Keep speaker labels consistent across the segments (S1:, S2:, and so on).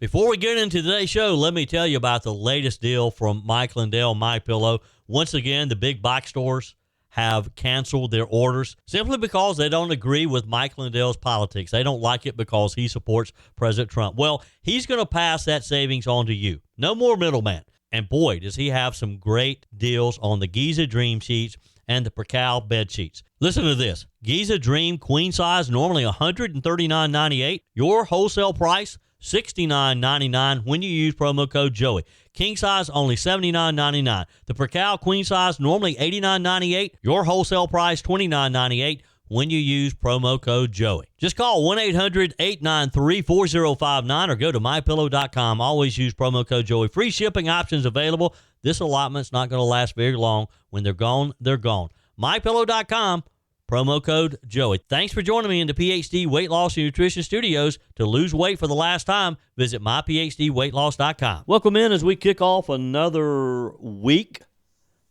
S1: Before we get into today's show, let me tell you about the latest deal from Mike Lindell, MyPillow. Once again, the big box stores have canceled their orders simply because they don't agree with Mike Lindell's politics. They don't like it because he supports President Trump. Well, he's going to pass that savings on to you. No more middleman. And boy, does he have some great deals on the Giza Dream sheets and the Percal bed sheets. Listen to this. Giza Dream queen size, normally $139.98. Your wholesale price, $69.99 when you use promo code Joey. King size, only $79.99. The Percal queen size, normally $89.98. Your wholesale price, $29.98 when you use promo code Joey. Just call 1-800-893-4059 or go to mypillow.com. Always use promo code Joey. Free shipping options available. This allotment's not going to last very long. When they're gone, they're gone. mypillow.com. Promo code Joey. Thanks for joining me in the PhD Weight Loss and Nutrition Studios. To lose weight for the last time, visit myphdweightloss.com. Welcome in as we kick off another week.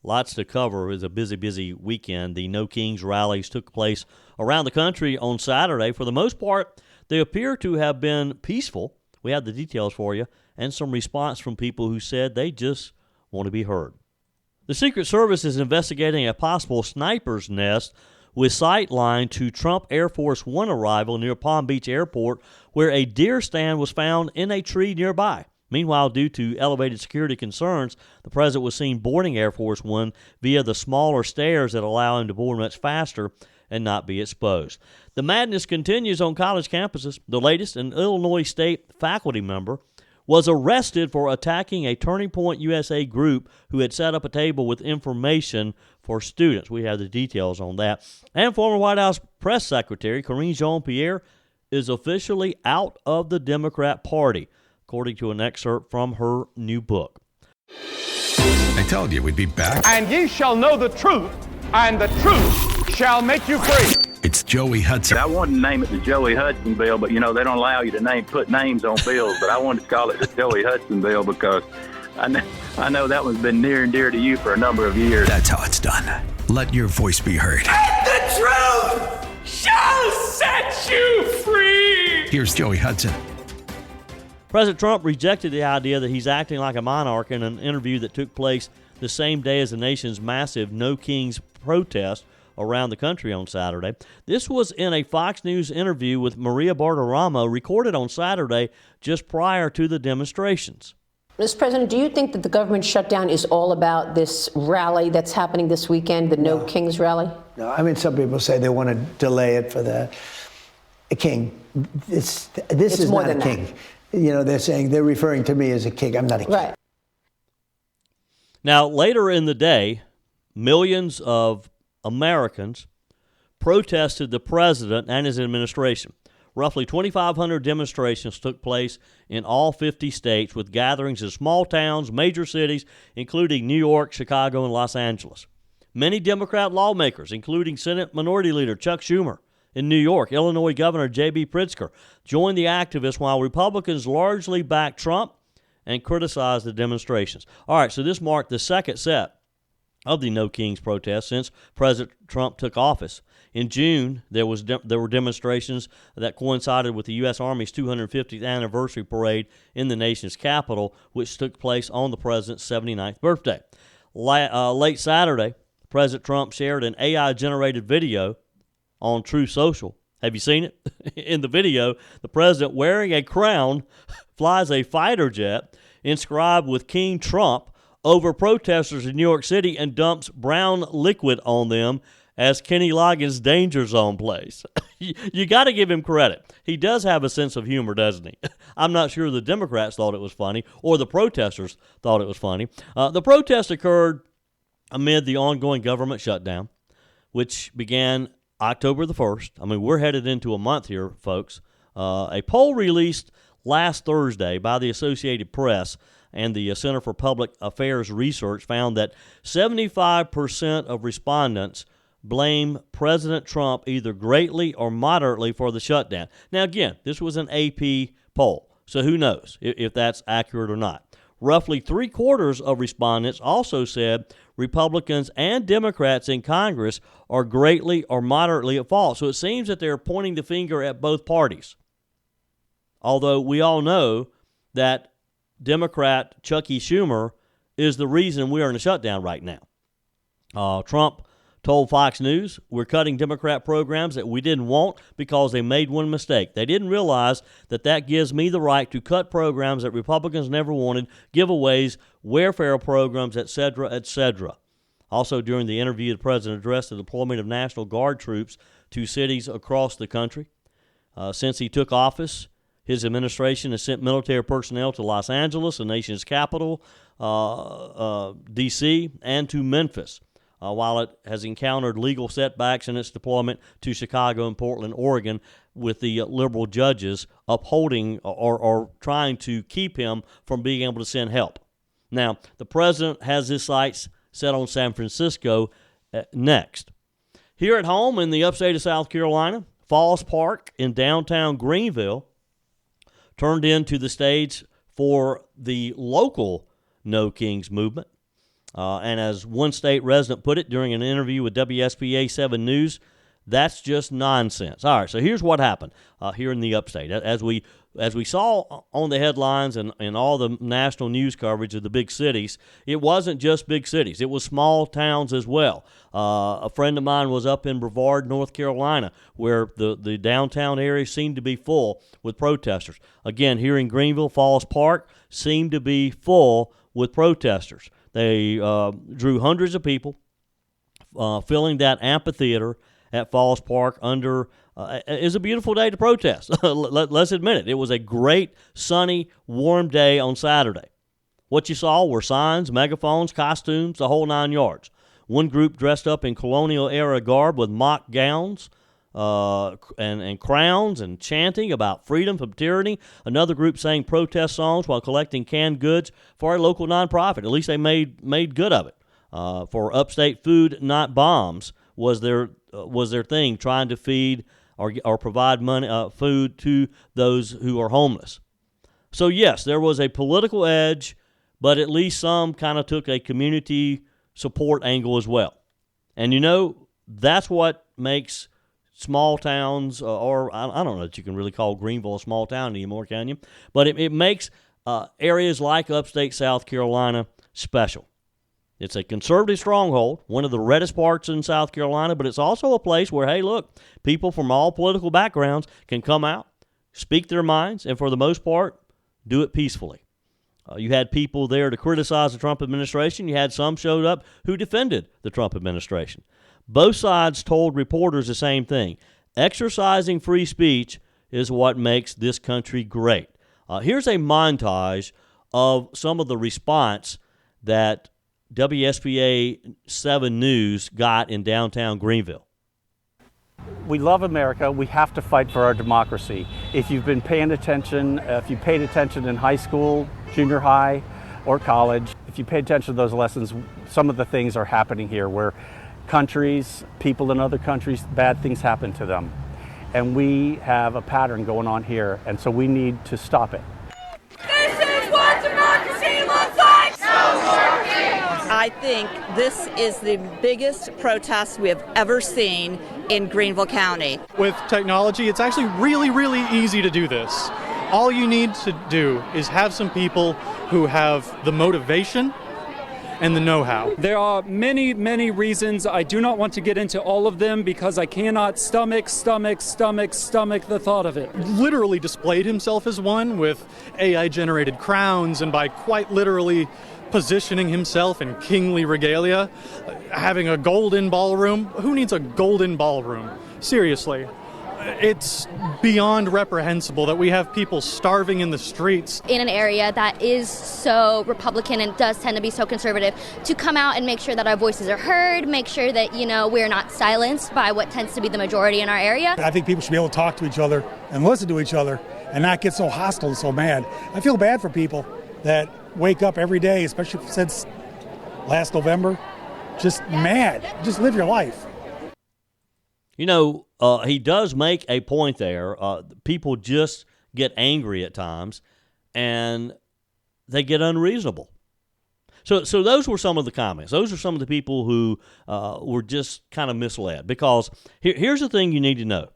S1: Lots to cover. It was a busy weekend. The No Kings rallies took place around the country on Saturday. For the most part, they appear to have been peaceful. We have the details for you and some response from people who said they just want to be heard. The Secret Service is investigating a possible sniper's nest with sightline to Trump Air Force One arrival near Palm Beach Airport, where a deer stand was found in a tree nearby. Meanwhile, due to elevated security concerns, the president was seen boarding Air Force One via the smaller stairs that allow him to board much faster and not be exposed. The madness continues on college campuses. The latest, an Illinois State faculty member was arrested for attacking a Turning Point USA group who had set up a table with information for students. We have the details on that. And former White House press secretary Karine Jean-Pierre is officially out of the Democrat Party, according to an excerpt from her new book.
S2: I told you we'd be back.
S3: And ye shall know the truth, and the truth shall make you free.
S2: It's Joey Hudson.
S4: I wanted to name it the Joey Hudson bill, but, they don't allow you to put names on bills. But I wanted to call it the Joey Hudson bill because I know that one's been near and dear to you for a number of years.
S2: That's how it's done. Let your voice be heard.
S5: And the truth shall set you free.
S2: Here's Joey Hudson.
S1: President Trump rejected the idea that he's acting like a monarch in an interview that took place the same day as the nation's massive No Kings protest around the country on Saturday. This was in a Fox News interview with Maria Bartiromo recorded on Saturday just prior to the demonstrations.
S6: Mr. President, do you think that the government shutdown is all about this rally that's happening this weekend, the No Kings rally?
S7: No, I mean, some people say they want to delay it for the king. This is
S6: more
S7: not a
S6: than
S7: king. They're referring to me as a king. I'm not a king.
S6: Right.
S1: Now, later in the day, millions of Americans protested the president and his administration. Roughly 2,500 demonstrations took place in all 50 states with gatherings in small towns, major cities, including New York, Chicago, and Los Angeles. Many Democrat lawmakers, including Senate Minority Leader Chuck Schumer in New York, Illinois Governor J.B. Pritzker, joined the activists while Republicans largely backed Trump and criticized the demonstrations. All right, so this marked the second set of the No Kings protest since President Trump took office. In June, there were demonstrations that coincided with the U.S. Army's 250th anniversary parade in the nation's capital, which took place on the president's 79th birthday. Late Saturday, President Trump shared an AI-generated video on True Social. Have you seen it? In the video, the president, wearing a crown, flies a fighter jet inscribed with King Trump over protesters in New York City and dumps brown liquid on them as Kenny Loggins' Danger Zone plays. You got to give him credit. He does have a sense of humor, doesn't he? I'm not sure the Democrats thought it was funny or the protesters thought it was funny. The protest occurred amid the ongoing government shutdown, which began October the 1st. I mean, we're headed into a month here, folks. A poll released last Thursday by the Associated Press and the Center for Public Affairs Research found that 75% of respondents blame President Trump either greatly or moderately for the shutdown. Now, again, this was an AP poll, so who knows if that's accurate or not. Roughly three-quarters of respondents also said Republicans and Democrats in Congress are greatly or moderately at fault. So it seems that they're pointing the finger at both parties. Although we all know that Democrat Chucky Schumer is the reason we are in a shutdown right now. Trump told Fox News, we're cutting Democrat programs that we didn't want because they made one mistake. They didn't realize that gives me the right to cut programs that Republicans never wanted, giveaways, welfare programs, etc., etc. Also, during the interview, the president addressed the deployment of National Guard troops to cities across the country. Since he took office, his administration has sent military personnel to Los Angeles, the nation's capital, D.C., and to Memphis, while it has encountered legal setbacks in its deployment to Chicago and Portland, Oregon, with the liberal judges upholding or trying to keep him from being able to send help. Now, the president has his sights set on San Francisco next. Here at home in the upstate of South Carolina, Falls Park in downtown Greenville turned into the stage for the local No Kings movement. And as one state resident put it during an interview with WSPA 7 News, that's just nonsense. All right, so here's what happened here in the upstate. As we saw on the headlines and all the national news coverage of the big cities, it wasn't just big cities. It was small towns as well. A friend of mine was up in Brevard, North Carolina, where the downtown area seemed to be full with protesters. Again, here in Greenville, Falls Park seemed to be full with protesters. They drew hundreds of people, filling that amphitheater at Falls Park under is a beautiful day to protest. Let's admit it. It was a great, sunny, warm day on Saturday. What you saw were signs, megaphones, costumes, the whole 9 yards. One group dressed up in colonial-era garb with mock gowns and crowns and chanting about freedom from tyranny. Another group sang protest songs while collecting canned goods for a local nonprofit. At least they made good of it. For Upstate Food, Not Bombs was their thing, trying to feed or provide money, food to those who are homeless. So yes, there was a political edge, but at least some kind of took a community support angle as well. And that's what makes small towns, or I don't know that you can really call Greenville a small town anymore, can you? But it makes areas like upstate South Carolina special. It's a conservative stronghold, one of the reddest parts in South Carolina, but it's also a place where, hey, look, people from all political backgrounds can come out, speak their minds, and for the most part, do it peacefully. You had people there to criticize the Trump administration. You had some showed up who defended the Trump administration. Both sides told reporters the same thing. Exercising free speech is what makes this country great. Here's a montage of some of the response that WSPA 7 News got in downtown Greenville.
S8: We love America. We have to fight for our democracy. If you've been paying attention, if you paid attention in high school, junior high, or college, if you paid attention to those lessons, some of the things are happening here where countries, people in other countries, bad things happen to them. And we have a pattern going on here, and so we need to stop it.
S5: This is what democracy looks like! No more kings!
S9: I think this is the biggest protest we have ever seen in Greenville County.
S10: With technology, it's actually really, really easy to do this. All you need to do is have some people who have the motivation and the know-how.
S11: There are many, many reasons. I do not want to get into all of them because I cannot stomach the thought of it.
S10: Literally displayed himself as one with AI-generated crowns, and by quite literally positioning himself in kingly regalia, having a golden ballroom. Who needs a golden ballroom? Seriously. It's beyond reprehensible that we have people starving in the streets.
S12: In an area that is so Republican and does tend to be so conservative, to come out and make sure that our voices are heard, make sure that, we're not silenced by what tends to be the majority in our area.
S13: I think people should be able to talk to each other and listen to each other and not get so hostile and so mad. I feel bad for people that wake up every day, especially since last November, just mad. Just live your life.
S1: He does make a point there. People just get angry at times, and they get unreasonable. So those were some of the comments. Those are some of the people who were just kind of misled. Because here's the thing you need to know.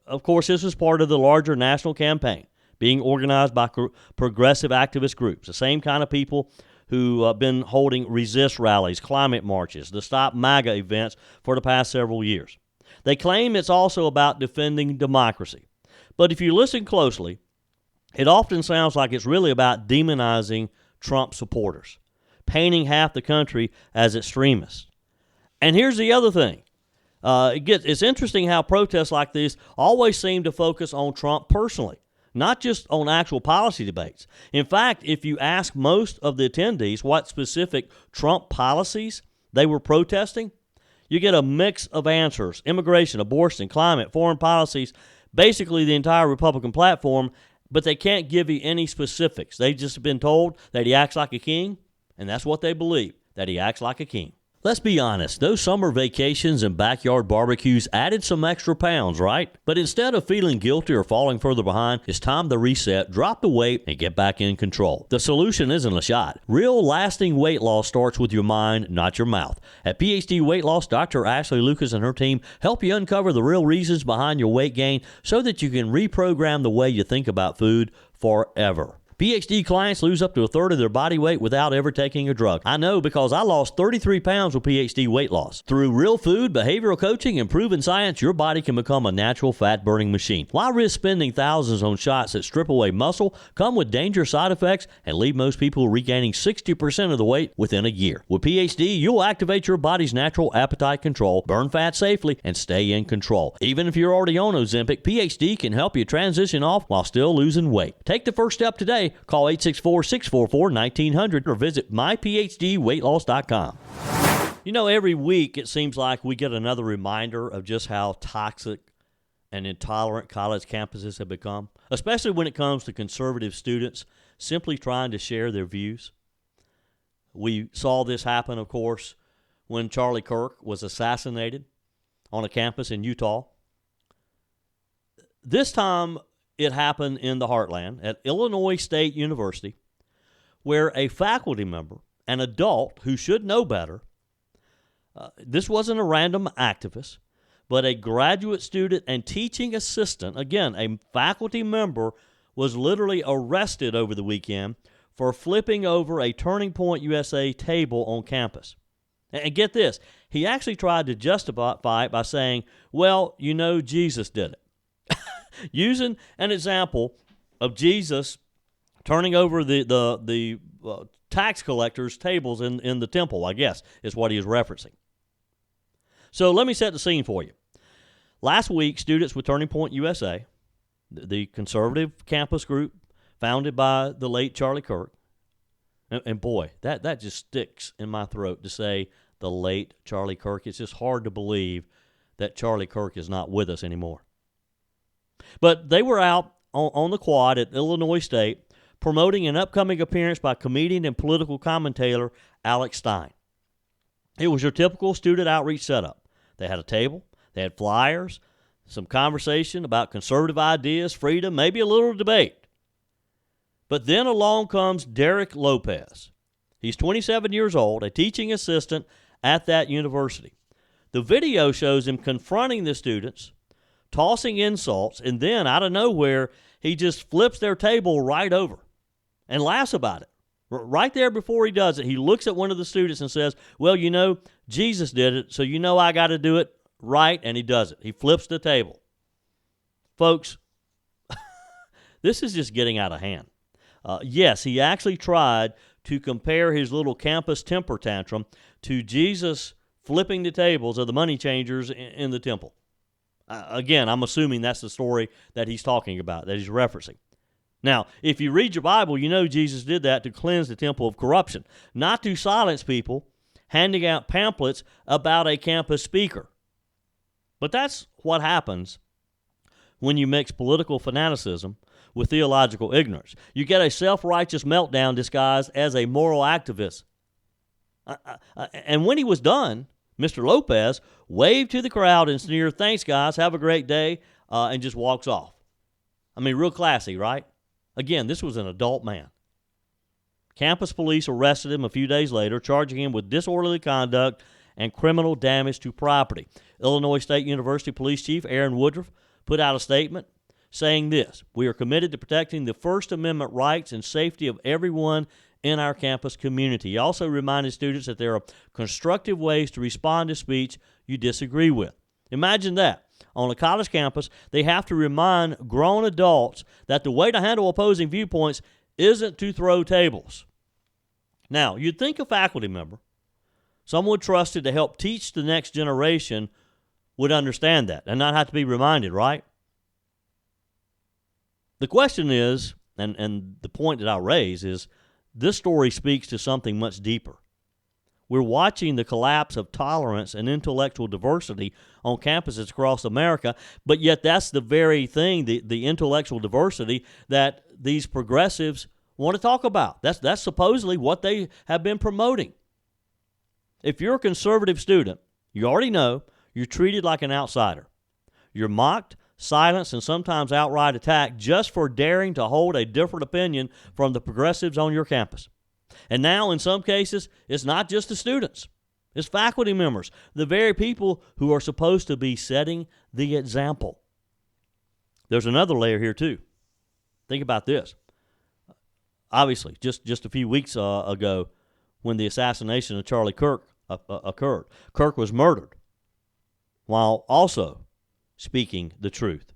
S1: Of course, this is part of the larger national campaign. being organized by progressive activist groups, the same kind of people who have been holding resist rallies, climate marches, the Stop MAGA events for the past several years. They claim it's also about defending democracy. But if you listen closely, it often sounds like it's really about demonizing Trump supporters, painting half the country as extremists. And here's the other thing. It's interesting how protests like this always seem to focus on Trump personally, not just on actual policy debates. In fact, if you ask most of the attendees what specific Trump policies they were protesting, you get a mix of answers: immigration, abortion, climate, foreign policies, basically the entire Republican platform, but they can't give you any specifics. They've just been told that he acts like a king, and that's what they believe, that he acts like a king. Let's be honest, those summer vacations and backyard barbecues added some extra pounds, right? But instead of feeling guilty or falling further behind, it's time to reset, drop the weight, and get back in control. The solution isn't a shot. Real lasting weight loss starts with your mind, not your mouth. At PhD Weight Loss, Dr. Ashley Lucas and her team help you uncover the real reasons behind your weight gain so that you can reprogram the way you think about food forever. PhD clients lose up to a third of their body weight without ever taking a drug. I know because I lost 33 pounds with PhD Weight Loss. Through real food, behavioral coaching, and proven science, your body can become a natural fat-burning machine. Why risk spending thousands on shots that strip away muscle, come with dangerous side effects, and leave most people regaining 60% of the weight within a year? With PhD, you'll activate your body's natural appetite control, burn fat safely, and stay in control. Even if you're already on Ozempic, PhD can help you transition off while still losing weight. Take the first step today. Call 864-644-1900 or visit myphdweightloss.com. You know, every week it seems like we get another reminder of just how toxic and intolerant college campuses have become, especially when it comes to conservative students simply trying to share their views. We saw this happen, of course, when Charlie Kirk was assassinated on a campus in Utah. This time, it happened in the heartland at Illinois State University, where a faculty member, an adult who should know better, this wasn't a random activist, but a graduate student and teaching assistant, again, a faculty member, was literally arrested over the weekend for flipping over a Turning Point USA table on campus. And get this, he actually tried to justify it by saying, well, you know, Jesus did it. Using an example of Jesus turning over the tax collectors' tables in the temple, I guess, is what he is referencing. So let me set the scene for you. Last week, students with Turning Point USA, the conservative campus group founded by the late Charlie Kirk, and boy, that just sticks in my throat to say the late Charlie Kirk. It's just hard to believe that Charlie Kirk is not with us anymore. But they were out on the quad at Illinois State promoting an upcoming appearance by comedian and political commentator Alex Stein. It was your typical student outreach setup. They had a table, they had flyers, some conversation about conservative ideas, freedom, maybe a little debate. But then along comes Derek Lopez. He's 27 years old, a teaching assistant at that university. The video shows him confronting the students, tossing insults, and then, out of nowhere, he just flips their table right over and laughs about it. Right there before he does it, he looks at one of the students and says, well, you know, Jesus did it, so you know I got to do it right, and he does it. He flips the table. Folks, this is just getting out of hand. Yes, he actually tried to compare his little campus temper tantrum to Jesus flipping the tables of the money changers in the temple. Again, I'm assuming that's the story that he's talking about, that he's referencing. Now, if you read your Bible, you know Jesus did that to cleanse the temple of corruption, not to silence people handing out pamphlets about a campus speaker. But that's what happens when you mix political fanaticism with theological ignorance. You get a self-righteous meltdown disguised as a moral activist. And when he was done, Mr. Lopez waved to the crowd and sneered, thanks, guys, have a great day, and just walks off. I mean, real classy, right? Again, this was an adult man. Campus police arrested him a few days later, charging him with disorderly conduct and criminal damage to property. Illinois State University Police Chief Aaron Woodruff put out a statement saying this: "We are committed to protecting the First Amendment rights and safety of everyone in our campus community." He also reminded students that there are constructive ways to respond to speech you disagree with. Imagine that. On a college campus, they have to remind grown adults that the way to handle opposing viewpoints isn't to throw tables. Now, you'd think a faculty member, someone trusted to help teach the next generation, would understand that and not have to be reminded, right? The question is, and the point that I raise is, this story speaks to something much deeper. We're watching the collapse of tolerance and intellectual diversity on campuses across America, but yet that's the very thing, the intellectual diversity, that these progressives want to talk about. That's supposedly what they have been promoting. If you're a conservative student, you already know you're treated like an outsider. You're mocked, silenced, and sometimes outright attacked just for daring to hold a different opinion from the progressives on your campus. And now, in some cases, it's not just the students. It's faculty members, the very people who are supposed to be setting the example. There's another layer here, too. Think about this. Obviously, just a few weeks ago, when the assassination of Charlie Kirk occurred, Kirk was murdered while also speaking the truth,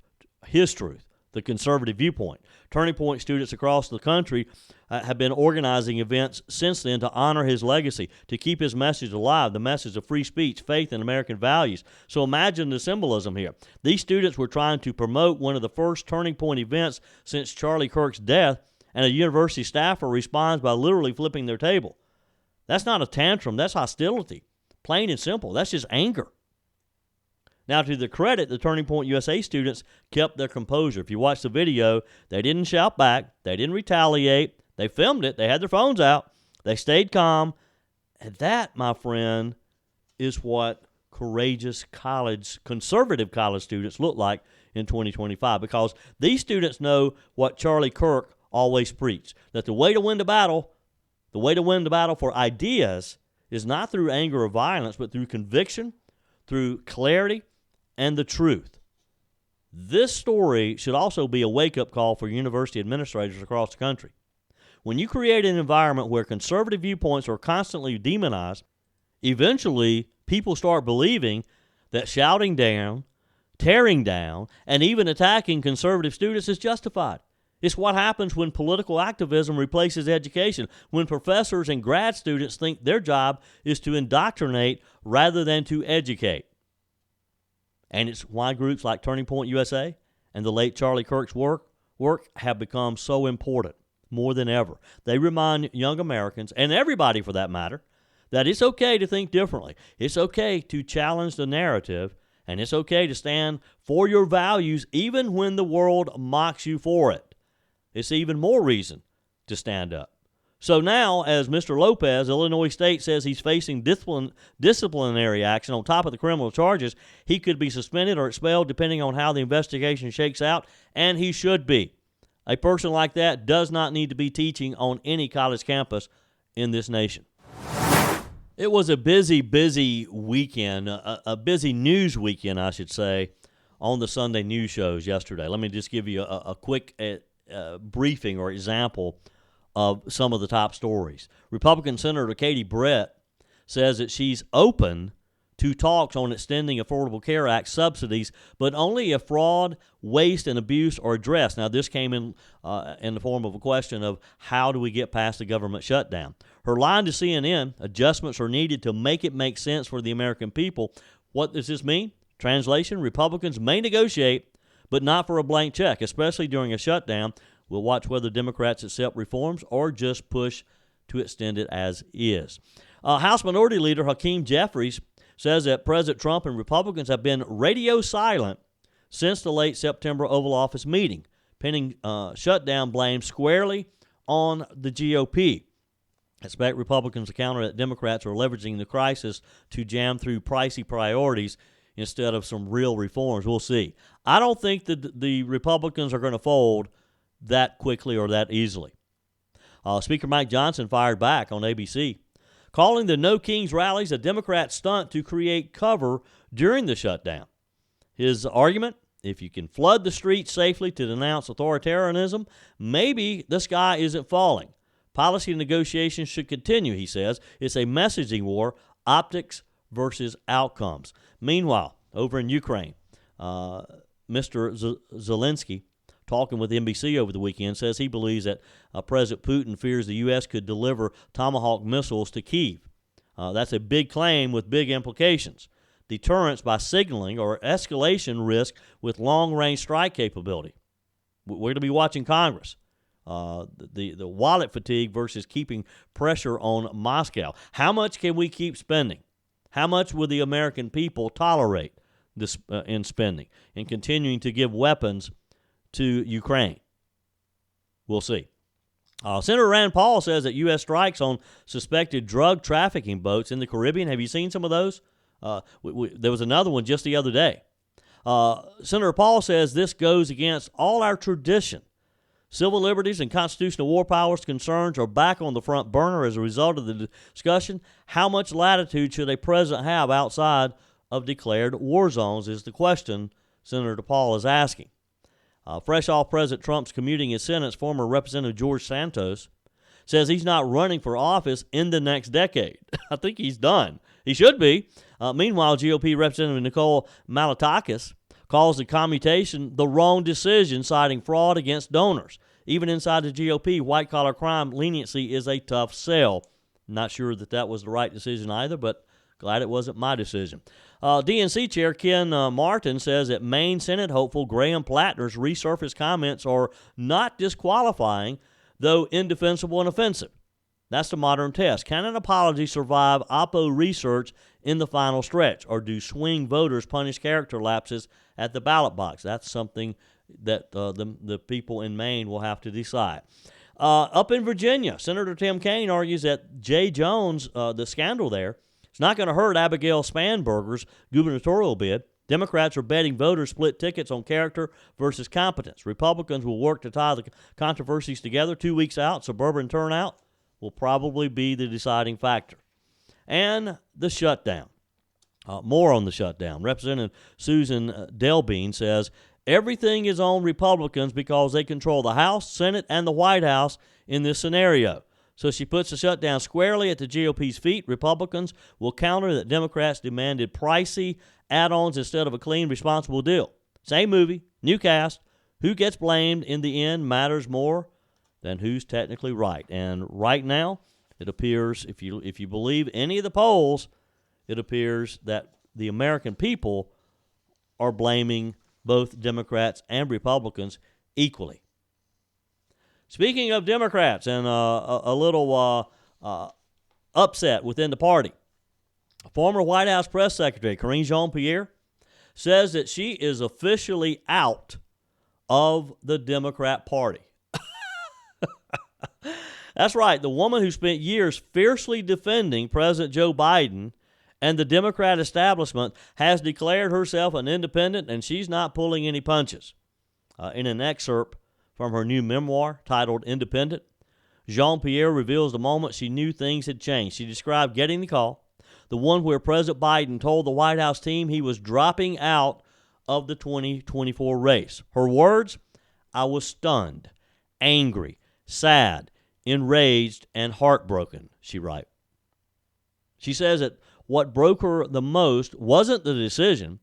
S1: his truth, the conservative viewpoint. Turning Point students across the country have been organizing events since then to honor his legacy, to keep his message alive, the message of free speech, faith, and American values. So imagine the symbolism here. These students were trying to promote one of the first Turning Point events since Charlie Kirk's death, and a university staffer responds by literally flipping their table. That's not a tantrum. That's hostility. Plain and simple. That's just anger. Now, to the credit, the Turning Point USA students kept their composure. If you watch the video, they didn't shout back. They didn't retaliate. They filmed it. They had their phones out. They stayed calm. And that, my friend, is what courageous conservative college students look like in 2025, because these students know what Charlie Kirk always preached, that the way to win the battle for ideas is not through anger or violence, but through conviction, through clarity, and the truth. This story should also be a wake-up call for university administrators across the country. When you create an environment where conservative viewpoints are constantly demonized, eventually people start believing that shouting down, tearing down, and even attacking conservative students is justified. It's what happens when political activism replaces education, when professors and grad students think their job is to indoctrinate rather than to educate. And it's why groups like Turning Point USA and the late Charlie Kirk's work have become so important, more than ever. They remind young Americans, and everybody for that matter, that it's okay to think differently. It's okay to challenge the narrative, and it's okay to stand for your values even when the world mocks you for it. It's even more reason to stand up. So now, as Mr. Lopez, Illinois State, says he's facing disciplinary action on top of the criminal charges, he could be suspended or expelled depending on how the investigation shakes out, and he should be. A person like that does not need to be teaching on any college campus in this nation. It was a busy weekend, a busy news weekend, I should say, on the Sunday news shows yesterday. Let me just give you a quick briefing or example of some of the top stories. Republican Senator Katie Brett says that she's open to talks on extending Affordable Care Act subsidies, but only if fraud, waste, and abuse are addressed. Now, this came in the form of a question of how do we get past the government shutdown. Her line to CNN, adjustments are needed to make it make sense for the American people. What does this mean? Translation, Republicans may negotiate, but not for a blank check, especially during a shutdown. We'll watch whether Democrats accept reforms or just push to extend it as is. House Minority Leader Hakeem Jeffries says that President Trump and Republicans have been radio silent since the late September Oval Office meeting, pinning shutdown blame squarely on the GOP. I expect Republicans to counter that Democrats are leveraging the crisis to jam through pricey priorities instead of some real reforms. We'll see. I don't think that the Republicans are going to fold that quickly or that easily. Speaker Mike Johnson fired back on ABC, calling the No Kings rallies a Democrat stunt to create cover during the shutdown. His argument, if you can flood the streets safely to denounce authoritarianism, maybe the sky isn't falling. Policy negotiations should continue, he says. It's a messaging war, optics versus outcomes. Meanwhile, over in Ukraine, Mr. Zelensky, talking with NBC over the weekend, says he believes that President Putin fears the U.S. could deliver Tomahawk missiles to Kyiv. That's a big claim with big implications. Deterrence by signaling or escalation risk with long-range strike capability. We're going to be watching Congress. The wallet fatigue versus keeping pressure on Moscow. How much can we keep spending? How much will the American people tolerate this in spending and continuing to give weapons to Ukraine? We'll see. Senator Rand Paul says that U.S. strikes on suspected drug trafficking boats in the Caribbean. Have you seen some of those? There was another one just the other day. Senator Paul says this goes against all our tradition. Civil liberties and constitutional war powers concerns are back on the front burner as a result of the discussion. How much latitude should a president have outside of declared war zones is the question Senator Paul is asking. Fresh off President Trump's commuting his sentence, former Representative George Santos says he's not running for office in the next decade. I think he's done. He should be. Meanwhile, GOP Representative Nicole Malliotakis calls the commutation the wrong decision, citing fraud against donors. Even inside the GOP, white-collar crime leniency is a tough sell. Not sure that was the right decision either, but glad it wasn't my decision. DNC Chair Ken Martin says that Maine Senate hopeful Graham Plattner's resurfaced comments are not disqualifying, though indefensible and offensive. That's the modern test. Can an apology survive Oppo research in the final stretch, or do swing voters punish character lapses at the ballot box? That's something that the people in Maine will have to decide. Up in Virginia, Senator Tim Kaine argues that Jay Jones, the scandal there, is not going to hurt Abigail Spanberger's gubernatorial bid. Democrats are betting voters split tickets on character versus competence. Republicans will work to tie the controversies together. 2 weeks out, suburban turnout will probably be the deciding factor. And the shutdown. More on the shutdown. Representative Susan Delbean says everything is on Republicans because they control the House, Senate, and the White House in this scenario. So she puts the shutdown squarely at the GOP's feet. Republicans will counter that Democrats demanded pricey add-ons instead of a clean, responsible deal. Same movie, new cast. Who gets blamed in the end matters more than who's technically right. And right now, it appears, if you believe any of the polls, it appears that the American people are blaming both Democrats and Republicans equally. Speaking of Democrats and a little upset within the party, former White House press secretary Karine Jean-Pierre says that she is officially out of the Democrat Party. That's right. The woman who spent years fiercely defending President Joe Biden and the Democrat establishment has declared herself an independent, and she's not pulling any punches. In an excerpt from her new memoir titled Independent, Jean-Pierre reveals the moment she knew things had changed. She described getting the call, the one where President Biden told the White House team he was dropping out of the 2024 race. Her words, "I was stunned, angry, sad, enraged, and heartbroken," she writes. She says that what broke her the most wasn't the decision.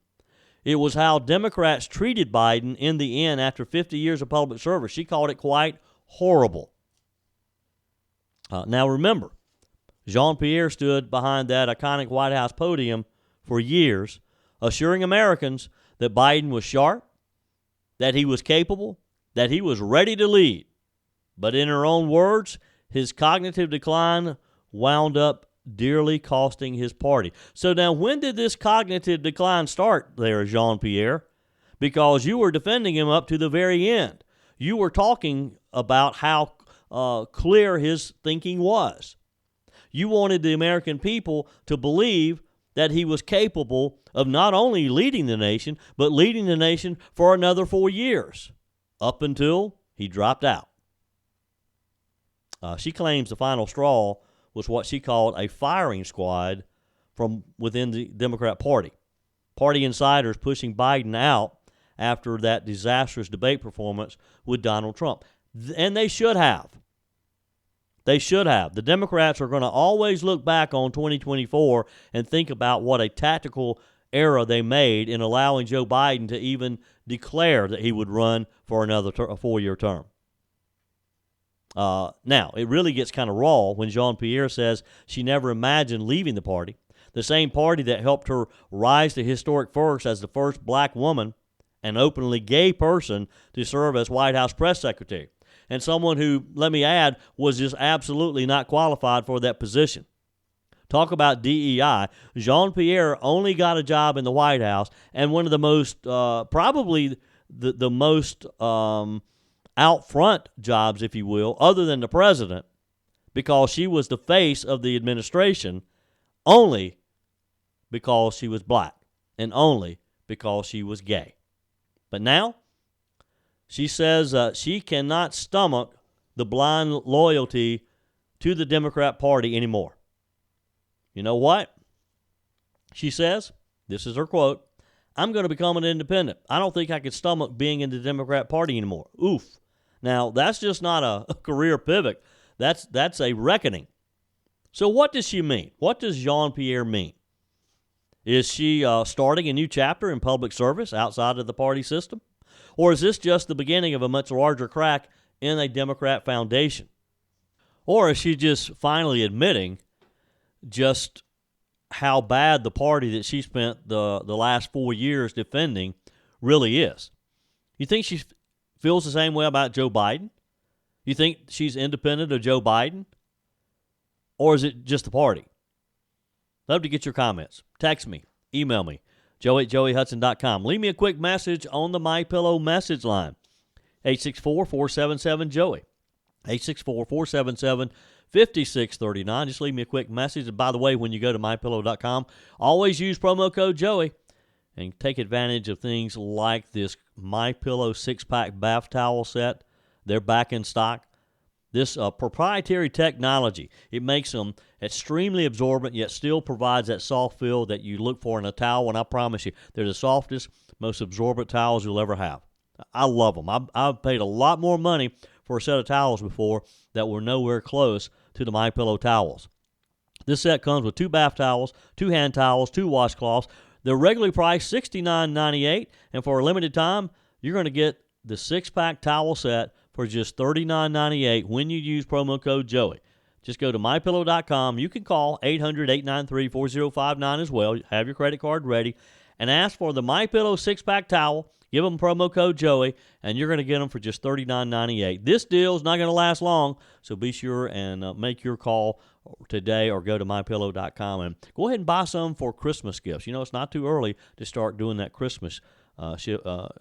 S1: It was how Democrats treated Biden in the end after 50 years of public service. She called it quite horrible. Now remember, Jean-Pierre stood behind that iconic White House podium for years, assuring Americans that Biden was sharp, that he was capable, that he was ready to lead. But in her own words, his cognitive decline wound up dearly costing his party. So now, when did this cognitive decline start there, Jean-Pierre? Because you were defending him up to the very end. You were talking about how clear his thinking was. You wanted the American people to believe that he was capable of not only leading the nation, but leading the nation for another 4 years, up until he dropped out. She claims the final straw was what she called a firing squad from within the Democrat Party. Party insiders pushing Biden out after that disastrous debate performance with Donald Trump. And they should have. They should have. The Democrats are going to always look back on 2024 and think about what a tactical error they made in allowing Joe Biden to even declare that he would run for another a 4-year term. Now, it really gets kind of raw when Jean-Pierre says she never imagined leaving the party, the same party that helped her rise to historic first as the first black woman and openly gay person to serve as White House press secretary, and someone who, let me add, was just absolutely not qualified for that position. Talk about DEI. Jean-Pierre only got a job in the White House, and one of the most, probably the most out front jobs, if you will, other than the president, because she was the face of the administration only because she was black and only because she was gay. But now she says she cannot stomach the blind loyalty to the Democrat Party anymore. You know what? She says, this is her quote, "I'm going to become an independent. I don't think I could stomach being in the Democrat Party anymore." Oof. Now, that's just not a career pivot. That's a reckoning. So what does she mean? What does Jean-Pierre mean? Is she starting a new chapter in public service outside of the party system? Or is this just the beginning of a much larger crack in a Democrat foundation? Or is she just finally admitting just how bad the party that she spent the last 4 years defending really is? You think she feels the same way about Joe Biden? You think she's independent of Joe Biden? Or is it just the party? Love to get your comments. Text me. Email me. joe@joeyhudson.com. Leave me a quick message on the MyPillow message line. 864-477-JOEY. 864-477-5639. Just leave me a quick message. And by the way, when you go to MyPillow.com, always use promo code Joey and take advantage of things like this MyPillow 6-pack bath towel set. They're back in stock. This proprietary technology, it makes them extremely absorbent, yet still provides that soft feel that you look for in a towel. And I promise you, they're the softest, most absorbent towels you'll ever have. I love them. I've paid a lot more money for a set of towels before that were nowhere close to the MyPillow towels. This set comes with 2 bath towels, 2 hand towels, 2 washcloths. They're regularly priced $69.98, and for a limited time, you're going to get the 6-pack towel set for just $39.98 when you use promo code Joey. Just go to MyPillow.com. You can call 800-893-4059 as well. Have your credit card ready and ask for the MyPillow 6-pack towel. Give them promo code Joey, and you're going to get them for just $39.98. This deal is not going to last long, so be sure and make your call today or go to MyPillow.com and go ahead and buy some for Christmas gifts. You know, it's not too early to start doing that Christmas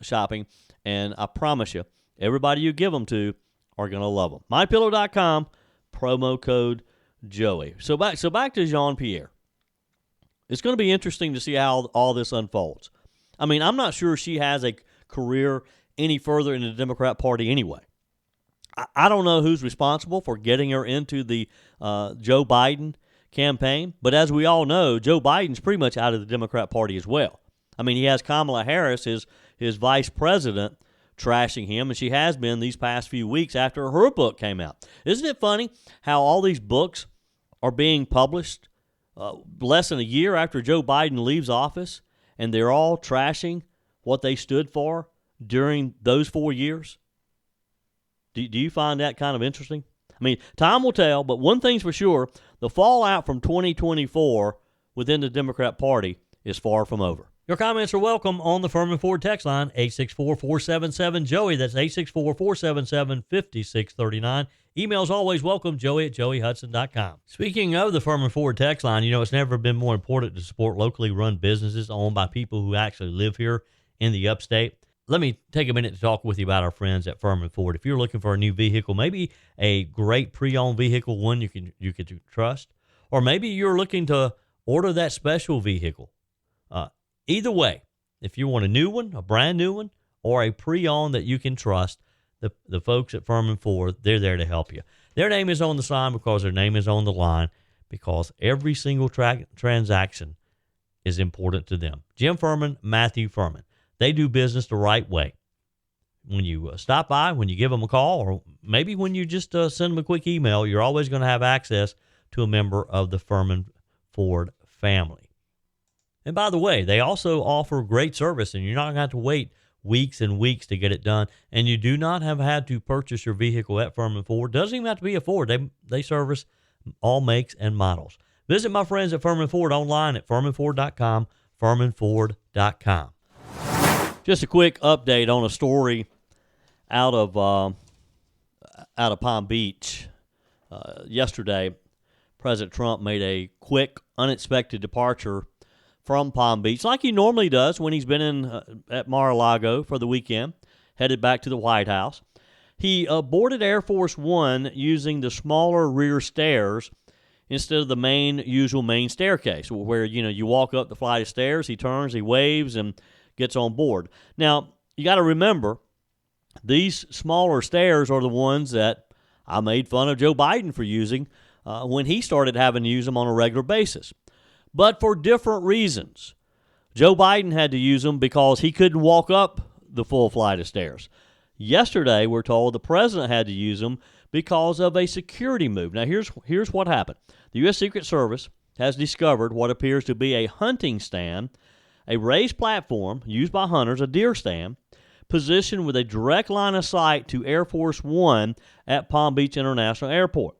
S1: shopping, and I promise you, everybody you give them to are going to love them. MyPillow.com, promo code Joey. So back to Jean-Pierre. It's going to be interesting to see how all this unfolds. I mean, I'm not sure she has a career any further in the Democrat Party anyway. I don't know who's responsible for getting her into the Joe Biden campaign, but as we all know, Joe Biden's pretty much out of the Democrat Party as well. I mean, he has Kamala Harris, his vice president, trashing him, and she has been these past few weeks after her book came out. Isn't it funny how all these books are being published less than a year after Joe Biden leaves office, and they're all trashing what they stood for during those 4 years? Do you find that kind of interesting? I mean, time will tell, but one thing's for sure, the fallout from 2024 within the Democrat Party is far from over. Your comments are welcome on the Furman Ford text line, 864-477-JOEY. That's 864-477-5639. Emails always welcome, joey@joeyhudson.com. Speaking of the Furman Ford text line, you know, it's never been more important to support locally run businesses owned by people who actually live here in the upstate. Let me take a minute to talk with you about our friends at Furman Ford. If you're looking for a new vehicle, maybe a great pre-owned vehicle, one you can trust, or maybe you're looking to order that special vehicle. Either way, if you want a new one, a brand new one, or a pre-owned that you can trust, the folks at Furman Ford, they're there to help you. Their name is on the sign because their name is on the line, because every single transaction is important to them. Jim Furman, Matthew Furman. They do business the right way. When you stop by, when you give them a call, or maybe when you just send them a quick email, you're always going to have access to a member of the Furman Ford family. And by the way, they also offer great service, and you're not going to have to wait weeks and weeks to get it done. And you do not have had to purchase your vehicle at Furman Ford. Doesn't even have to be a Ford. They service all makes and models. Visit my friends at Furman Ford online at furmanford.com, furmanford.com. Just a quick update on a story out of Palm Beach. Yesterday, President Trump made a quick, unexpected departure from Palm Beach, like he normally does when he's been at Mar-a-Lago for the weekend, headed back to the White House. He boarded Air Force One using the smaller rear stairs instead of the usual main staircase, where you walk up the flight of stairs. He turns, he waves, and gets on board. Now, you got to remember, these smaller stairs are the ones that I made fun of Joe Biden for using when he started having to use them on a regular basis. But for different reasons. Joe Biden had to use them because he couldn't walk up the full flight of stairs. Yesterday, we're told the president had to use them because of a security move. Now, here's what happened. The U.S. Secret Service has discovered what appears to be a hunting stand, a raised platform used by hunters, a deer stand, positioned with a direct line of sight to Air Force One at Palm Beach International Airport.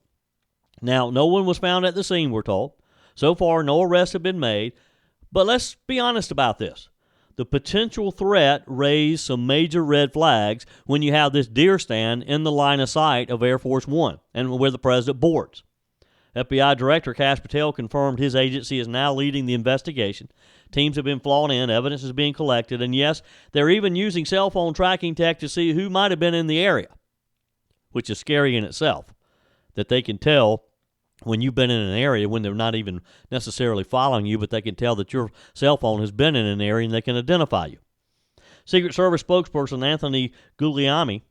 S1: Now, no one was found at the scene, we're told. So far, no arrests have been made. But let's be honest about this. The potential threat raised some major red flags when you have this deer stand in the line of sight of Air Force One and where the president boards. FBI Director Kash Patel confirmed his agency is now leading the investigation. Teams have been flown in, evidence is being collected, and yes, they're even using cell phone tracking tech to see who might have been in the area, which is scary in itself, that they can tell when you've been in an area when they're not even necessarily following you, but they can tell that your cell phone has been in an area and they can identify you. Secret Service spokesperson Anthony Guglielmi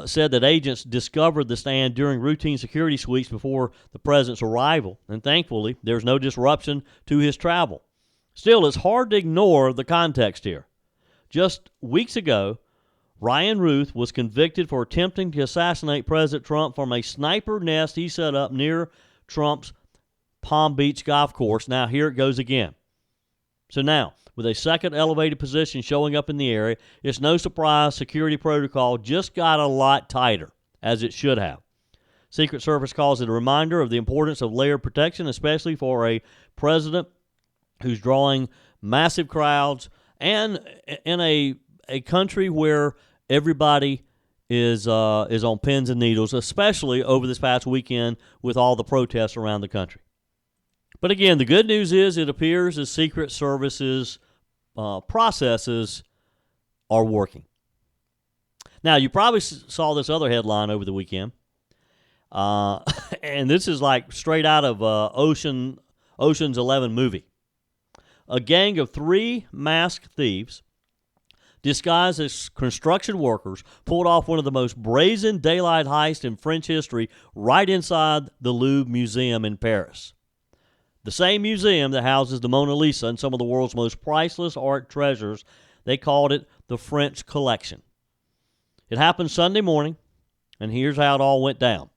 S1: said that agents discovered the stand during routine security sweeps before the president's arrival, and thankfully, there's no disruption to his travel. Still, it's hard to ignore the context here. Just weeks ago, Ryan Ruth was convicted for attempting to assassinate President Trump from a sniper nest he set up near Trump's Palm Beach golf course. Now, here it goes again. So now, with a second elevated position showing up in the area, it's no surprise security protocol just got a lot tighter, as it should have. Secret Service calls it a reminder of the importance of layered protection, especially for a president who's drawing massive crowds and in a country where everybody is on pins and needles, especially over this past weekend with all the protests around the country. But again, the good news is it appears the Secret Service's processes are working. Now, you probably saw this other headline over the weekend, and this is like straight out of Ocean's 11 movie. A gang of 3 masked thieves disguised as construction workers pulled off one of the most brazen daylight heists in French history right inside the Louvre Museum in Paris. The same museum that houses the Mona Lisa and some of the world's most priceless art treasures. They called it the French Collection. It happened Sunday morning, and here's how it all went down.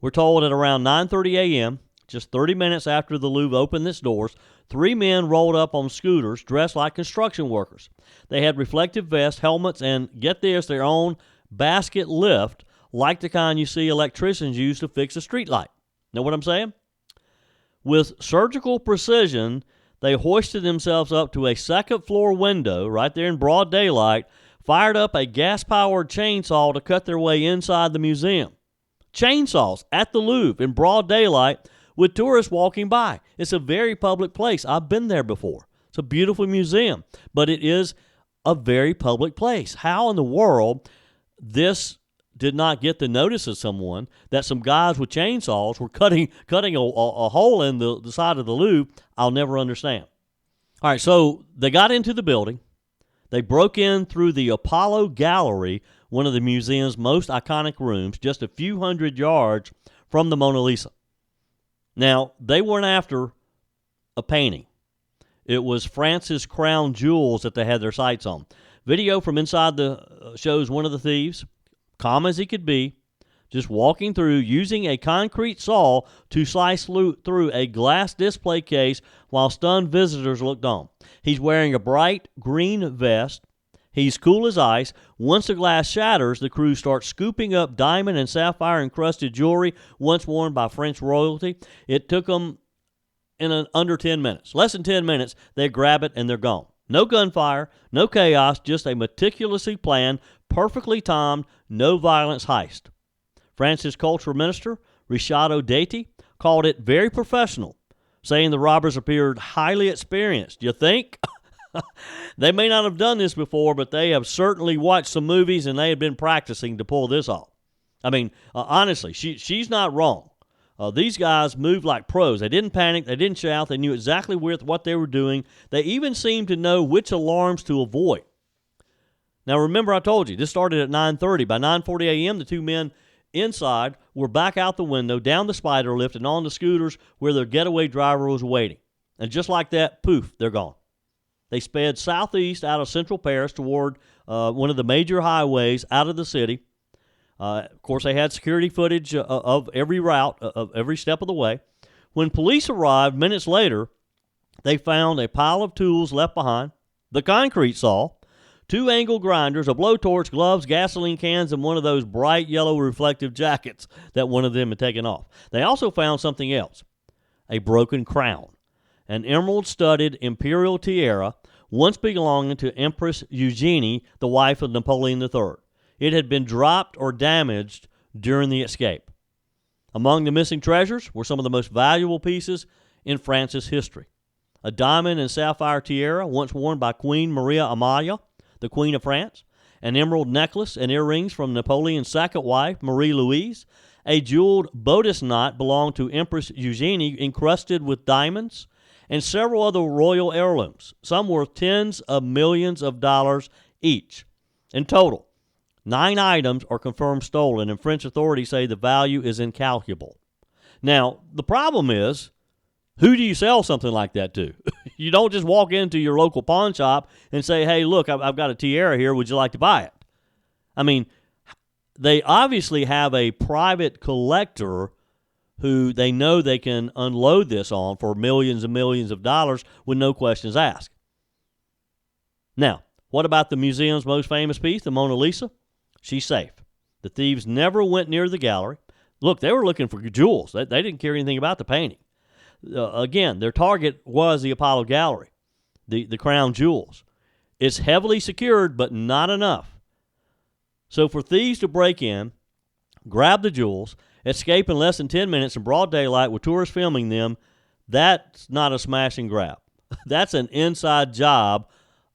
S1: We're told at around 9:30 a.m., just 30 minutes after the Louvre opened its doors, 3 men rolled up on scooters dressed like construction workers. They had reflective vests, helmets, and, get this, their own basket lift, like the kind you see electricians use to fix a streetlight. Know what I'm saying? With surgical precision, they hoisted themselves up to a second-floor window right there in broad daylight, fired up a gas-powered chainsaw to cut their way inside the museum. Chainsaws at the Louvre in broad daylight with tourists walking by. It's a very public place. I've been there before. It's a beautiful museum, but it is a very public place. How in the world this did not get the notice of someone that some guys with chainsaws were cutting a hole in the side of the Louvre, I'll never understand. All right, so they got into the building. They broke in through the Apollo Gallery, one of the museum's most iconic rooms, just a few hundred yards from the Mona Lisa. Now, they weren't after a painting. It was France's crown jewels that they had their sights on. Video from inside shows one of the thieves, calm as he could be, just walking through using a concrete saw to slice through a glass display case while stunned visitors looked on. He's wearing a bright green vest. He's cool as ice. Once the glass shatters, the crew starts scooping up diamond and sapphire-encrusted jewelry once worn by French royalty. It took them under 10 minutes. Less than 10 minutes, they grab it and they're gone. No gunfire, no chaos, just a meticulously planned, perfectly timed, no violence heist. France's cultural minister, Ricciardo Dati, called it very professional, saying the robbers appeared highly experienced. You think? They may not have done this before, but they have certainly watched some movies and they have been practicing to pull this off. I mean, honestly, she's not wrong. These guys moved like pros. They didn't panic. They didn't shout. They knew exactly what they were doing. They even seemed to know which alarms to avoid. Now, remember I told you, this started at 9:30. By 9:40 a.m., the two men inside were back out the window, down the spider lift, and on the scooters where their getaway driver was waiting. And just like that, poof, they're gone. They sped southeast out of central Paris toward one of the major highways out of the city. Of course, they had security footage of every route, of every step of the way. When police arrived minutes later, they found a pile of tools left behind, the concrete saw, 2 angle grinders, a blowtorch, gloves, gasoline cans, and one of those bright yellow reflective jackets that one of them had taken off. They also found something else, a broken crown, an emerald-studded imperial tiara once belonging to Empress Eugenie, the wife of Napoleon III. It had been dropped or damaged during the escape. Among the missing treasures were some of the most valuable pieces in France's history. A diamond and sapphire tiara once worn by Queen Maria Amalia, the Queen of France, an emerald necklace and earrings from Napoleon's second wife, Marie Louise, a jeweled bodice knot belonged to Empress Eugenie encrusted with diamonds, and several other royal heirlooms, some worth tens of millions of dollars each. In total, 9 items are confirmed stolen, and French authorities say the value is incalculable. Now, the problem is, who do you sell something like that to? You don't just walk into your local pawn shop and say, hey, look, I've got a tiara here. Would you like to buy it? I mean, they obviously have a private collector who they know they can unload this on for millions and millions of dollars with no questions asked. Now, what about the museum's most famous piece, the Mona Lisa? She's safe. The thieves never went near the gallery. Look, they were looking for jewels. They didn't care anything about the painting. Again, their target was the Apollo Gallery, the crown jewels. It's heavily secured, but not enough. So for thieves to break in, grab the jewels, escape in less than 10 minutes in broad daylight with tourists filming them, that's not a smash and grab. That's an inside job.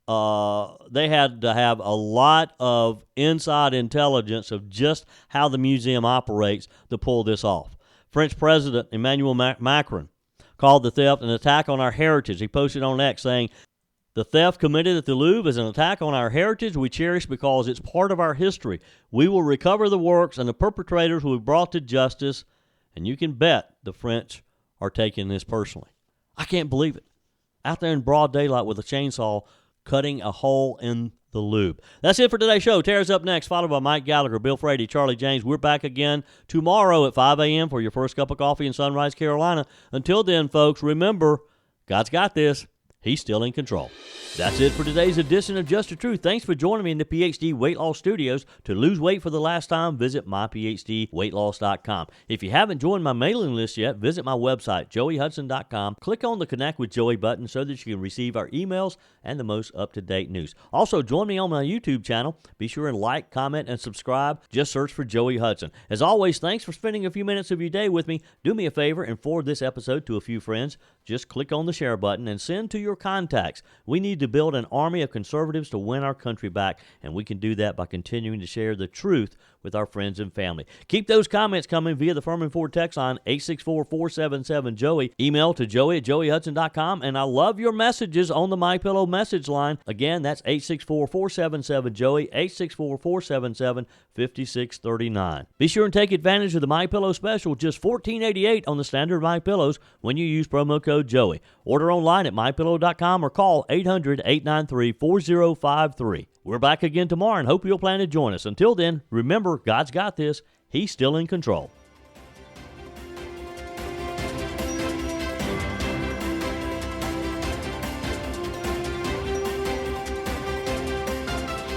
S1: They had to have a lot of inside intelligence of just how the museum operates to pull this off. French President Emmanuel Macron called the theft an attack on our heritage. He posted on X saying, the theft committed at the Louvre is an attack on our heritage we cherish because it's part of our history. We will recover the works and the perpetrators will be brought to justice, and you can bet the French are taking this personally. I can't believe it. Out there in broad daylight with a chainsaw cutting a hole in the Louvre. That's it for today's show. Tara's up next, followed by Mike Gallagher, Bill Frady, Charlie James. We're back again tomorrow at 5 a.m. for your first cup of coffee in Sunrise, Carolina. Until then, folks, remember, God's got this. He's still in control. That's it for today's edition of Just the Truth. Thanks for joining me in the PhD Weight Loss Studios. To lose weight for the last time, visit myphdweightloss.com. If you haven't joined my mailing list yet, visit my website, joeyhudson.com. Click on the Connect with Joey button so that you can receive our emails and the most up-to-date news. Also, join me on my YouTube channel. Be sure and like, comment, and subscribe. Just search for Joey Hudson. As always, thanks for spending a few minutes of your day with me. Do me a favor and forward this episode to a few friends. Just click on the share button and send to your contacts. We need to build an army of conservatives to win our country back, and we can do that by continuing to share the truth with our friends and family. Keep those comments coming via the Furman Ford text line, 864-477-JOEY. Email to joey@joeyhudson.com. And I love your messages on the MyPillow message line. Again, that's 864-477-JOEY, 864-477-5639. Be sure and take advantage of the MyPillow special, just $14.88 on the standard MyPillows when you use promo code Joey. Order online at MyPillow.com or call 800-893-4053. We're back again tomorrow and hope you'll plan to join us. Until then, remember, God's got this. He's still in control.